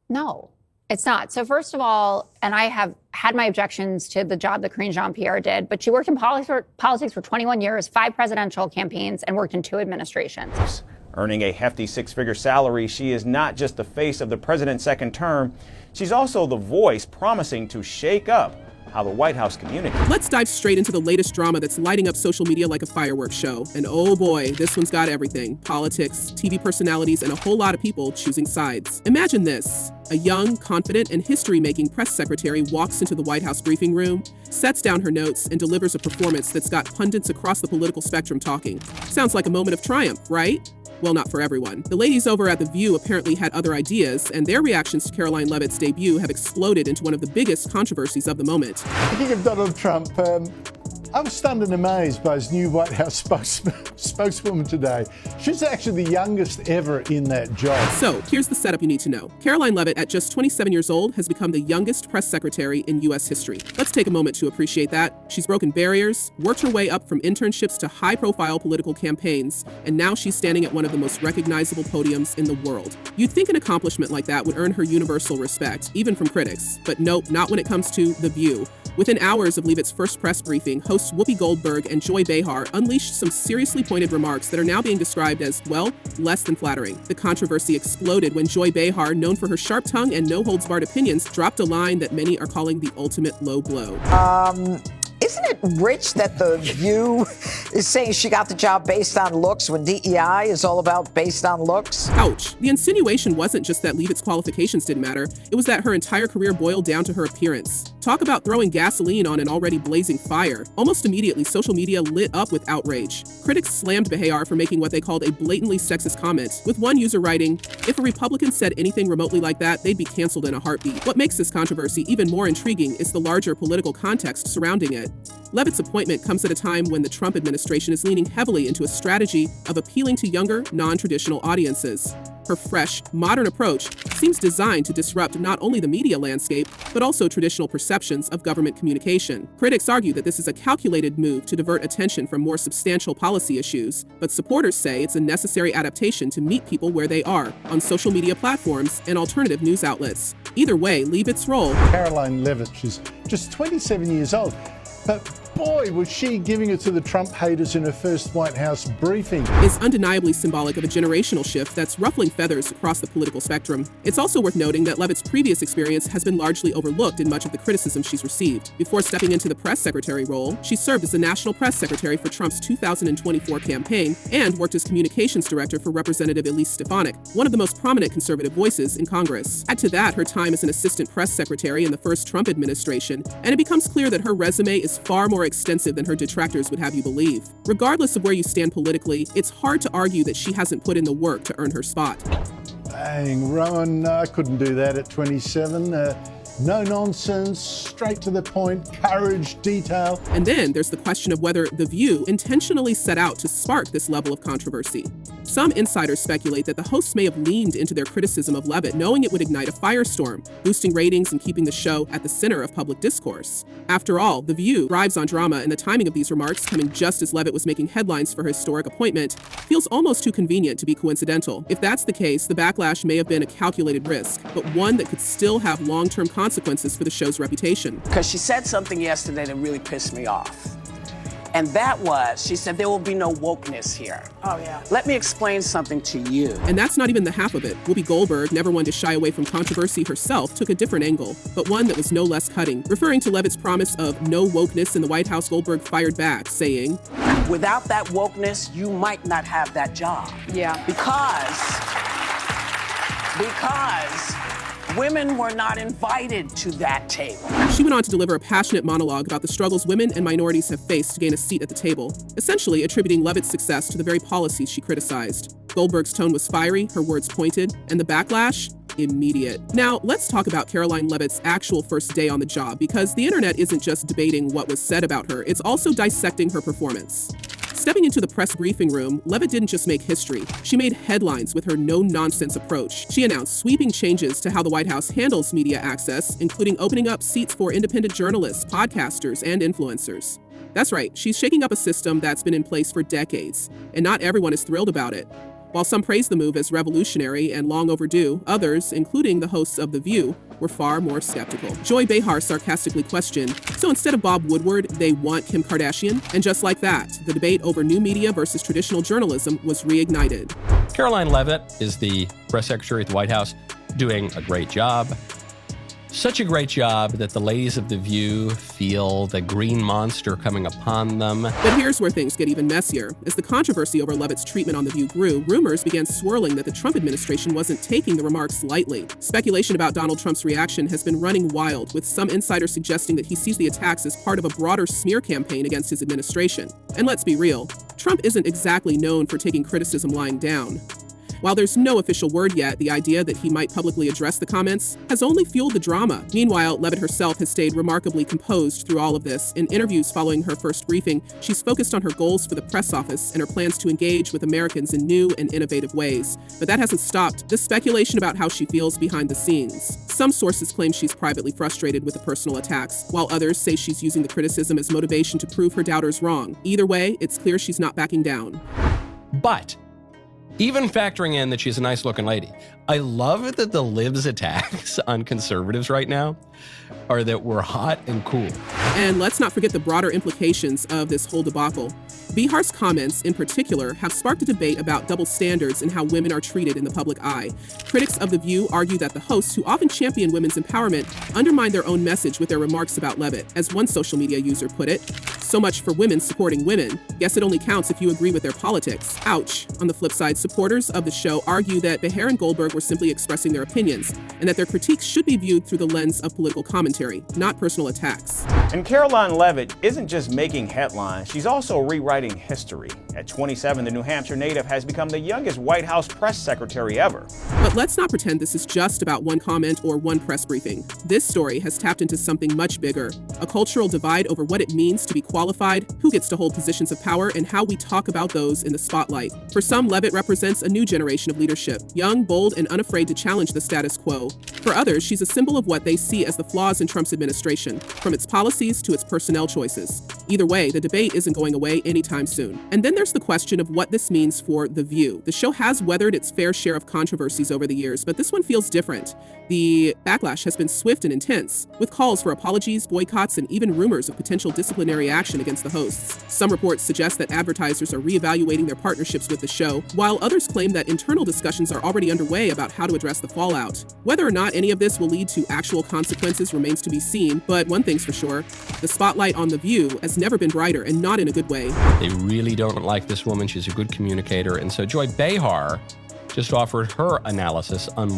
No, it's not. So first of all, and I have had my objections to the job that Karine Jean-Pierre did, but she worked in politics for 21 years, 5 presidential campaigns, and worked in 2 administrations. Earning a hefty 6-figure salary, she is not just the face of the president's second term, she's also the voice promising to shake up how the White House communicates. Let's dive straight into the latest drama that's lighting up social media like a fireworks show. And oh boy, this one's got everything. Politics, TV personalities, and a whole lot of people choosing sides. Imagine this. A young, confident, and history-making press secretary walks into the White House briefing room, sets down her notes, and delivers a performance that's got pundits across the political spectrum talking. Sounds like a moment of triumph, right? Well, not for everyone. The ladies over at The View apparently had other ideas, and their reactions to Karoline Leavitt's debut have exploded into one of the biggest controversies of the moment. Speaking of Donald Trump, I was stunned and amazed by his new White House spokeswoman today. She's actually the youngest ever in that job. So, here's the setup you need to know. Karoline Leavitt, at just 27 years old, has become the youngest press secretary in U.S. history. Let's take a moment to appreciate that. She's broken barriers, worked her way up from internships to high-profile political campaigns, and now she's standing at one of the most recognizable podiums in the world. You'd think an accomplishment like that would earn her universal respect, even from critics. But nope, not when it comes to The View. Within hours of Leavitt's first press briefing, hosts Whoopi Goldberg and Joy Behar unleashed some seriously pointed remarks that are now being described as, well, less than flattering. The controversy exploded when Joy Behar, known for her sharp tongue and no-holds-barred opinions, dropped a line that many are calling the ultimate low blow. Isn't it rich that The View is saying she got the job based on looks when DEI is all about based on looks? Ouch. The insinuation wasn't just that Leavitt's qualifications didn't matter, it was that her entire career boiled down to her appearance. Talk about throwing gasoline on an already blazing fire. Almost immediately, social media lit up with outrage. Critics slammed Behar for making what they called a blatantly sexist comment, with one user writing, "If a Republican said anything remotely like that, they'd be canceled in a heartbeat." What makes this controversy even more intriguing is the larger political context surrounding it. Leavitt's appointment comes at a time when the Trump administration is leaning heavily into a strategy of appealing to younger, non-traditional audiences. Her fresh, modern approach seems designed to disrupt not only the media landscape, but also traditional perceptions of government communication. Critics argue that this is a calculated move to divert attention from more substantial policy issues, but supporters say it's a necessary adaptation to meet people where they are, on social media platforms and alternative news outlets. Either way, Leavitt's role. Karoline Leavitt, she's just 27 years old. But boy, was she giving it to the Trump haters in her first White House briefing. Is undeniably symbolic of a generational shift that's ruffling feathers across the political spectrum. It's also worth noting that Leavitt's previous experience has been largely overlooked in much of the criticism she's received. Before stepping into the press secretary role, she served as the national press secretary for Trump's 2024 campaign and worked as communications director for Representative Elise Stefanik, one of the most prominent conservative voices in Congress. Add to that her time as an assistant press secretary in the first Trump administration, and it becomes clear that her resume is far more extensive than her detractors would have you believe. Regardless of where you stand politically, it's hard to argue that she hasn't put in the work to earn her spot. Dang, Rowan, I couldn't do that at 27. No nonsense, straight to the point, courage, detail. And then there's the question of whether The View intentionally set out to spark this level of controversy. Some insiders speculate that the hosts may have leaned into their criticism of Leavitt, knowing it would ignite a firestorm, boosting ratings and keeping the show at the center of public discourse. After all, The View thrives on drama, and the timing of these remarks, coming just as Leavitt was making headlines for her historic appointment, feels almost too convenient to be coincidental. If that's the case, the backlash may have been a calculated risk, but one that could still have long-term consequences for the show's reputation. Because she said something yesterday that really pissed me off. And that was, she said, there will be no wokeness here. Oh, yeah. Let me explain something to you. And that's not even the half of it. Whoopi Goldberg, never one to shy away from controversy herself, took a different angle, but one that was no less cutting. Referring to Leavitt's promise of no wokeness in the White House, Goldberg fired back, saying, without that wokeness, you might not have that job. Yeah. Because women were not invited to that table. She went on to deliver a passionate monologue about the struggles women and minorities have faced to gain a seat at the table, essentially attributing Leavitt's success to the very policies she criticized. Goldberg's tone was fiery, her words pointed, and the backlash? Immediate. Now, let's talk about Karoline Leavitt's actual first day on the job, because the internet isn't just debating what was said about her, it's also dissecting her performance. Stepping into the press briefing room, Leavitt didn't just make history. She made headlines with her no-nonsense approach. She announced sweeping changes to how the White House handles media access, including opening up seats for independent journalists, podcasters, and influencers. That's right, she's shaking up a system that's been in place for decades, and not everyone is thrilled about it. While some praised the move as revolutionary and long overdue, others, including the hosts of The View, were far more skeptical. Joy Behar sarcastically questioned, so instead of Bob Woodward, they want Kim Kardashian? And just like that, the debate over new media versus traditional journalism was reignited. Karoline Leavitt is the press secretary at the White House, doing a great job. Such a great job that the ladies of The View feel the green monster coming upon them. But here's where things get even messier. As the controversy over Leavitt's treatment on The View grew, rumors began swirling that the Trump administration wasn't taking the remarks lightly. Speculation about Donald Trump's reaction has been running wild, with some insiders suggesting that he sees the attacks as part of a broader smear campaign against his administration. And let's be real, Trump isn't exactly known for taking criticism lying down. While there's no official word yet, the idea that he might publicly address the comments has only fueled the drama. Meanwhile, Leavitt herself has stayed remarkably composed through all of this. In interviews following her first briefing, she's focused on her goals for the press office and her plans to engage with Americans in new and innovative ways. But that hasn't stopped the speculation about how she feels behind the scenes. Some sources claim she's privately frustrated with the personal attacks, while others say she's using the criticism as motivation to prove her doubters wrong. Either way, it's clear she's not backing down. But even factoring in that she's a nice-looking lady, I love that the libs' attacks on conservatives right now are that we're hot and cool. And let's not forget the broader implications of this whole debacle. Behar's comments, in particular, have sparked a debate about double standards and how women are treated in the public eye. Critics of The View argue that the hosts, who often champion women's empowerment, undermine their own message with their remarks about Leavitt. As one social media user put it, "So much for women supporting women. Guess it only counts if you agree with their politics." Ouch. On the flip side, supporters of the show argue that Behar and Goldberg were simply expressing their opinions, and that their critiques should be viewed through the lens of political commentary, not personal attacks. And Karoline Leavitt isn't just making headlines, she's also rewriting history. At 27, the New Hampshire native has become the youngest White House press secretary ever. But let's not pretend this is just about one comment or one press briefing. This story has tapped into something much bigger, a cultural divide over what it means to be qualified, who gets to hold positions of power, and how we talk about those in the spotlight. For some, Leavitt represents a new generation of leadership, young, bold, and unafraid to challenge the status quo. For others, she's a symbol of what they see as the flaws in Trump's administration, from its policies to its personnel choices. Either way, the debate isn't going away anytime soon. And then there's the question of what this means for The View. The show has weathered its fair share of controversies over the years, but this one feels different. The backlash has been swift and intense, with calls for apologies, boycotts, and even rumors of potential disciplinary action against the hosts. Some reports suggest that advertisers are reevaluating their partnerships with the show, while others claim that internal discussions are already underway about how to address the fallout. Whether or not any of this will lead to actual consequences remains to be seen, but one thing's for sure, the spotlight on The View has never been brighter, and not in a good way. They really don't like this woman. She's a good communicator. And so Joy Behar just offered her analysis on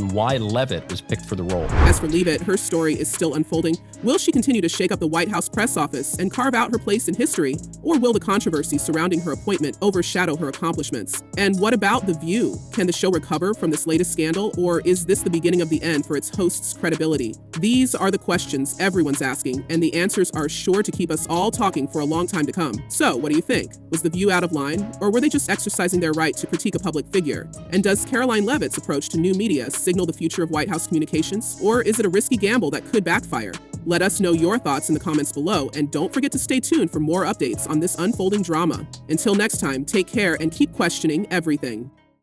why Leavitt was picked for the role. As for Leavitt, her story is still unfolding. Will she continue to shake up the White House press office and carve out her place in history? Or will the controversy surrounding her appointment overshadow her accomplishments? And what about The View? Can the show recover from this latest scandal, or is this the beginning of the end for its hosts' credibility? These are the questions everyone's asking, and the answers are sure to keep us all talking for a long time to come. So, what do you think? Was The View out of line, or were they just exercising their right to critique a public figure? And does Karoline Leavitt's approach to new media signal the future of White House communications, or is it a risky gamble that could backfire? Let us know your thoughts in the comments below, and don't forget to stay tuned for more updates on this unfolding drama. Until next time, take care and keep questioning everything.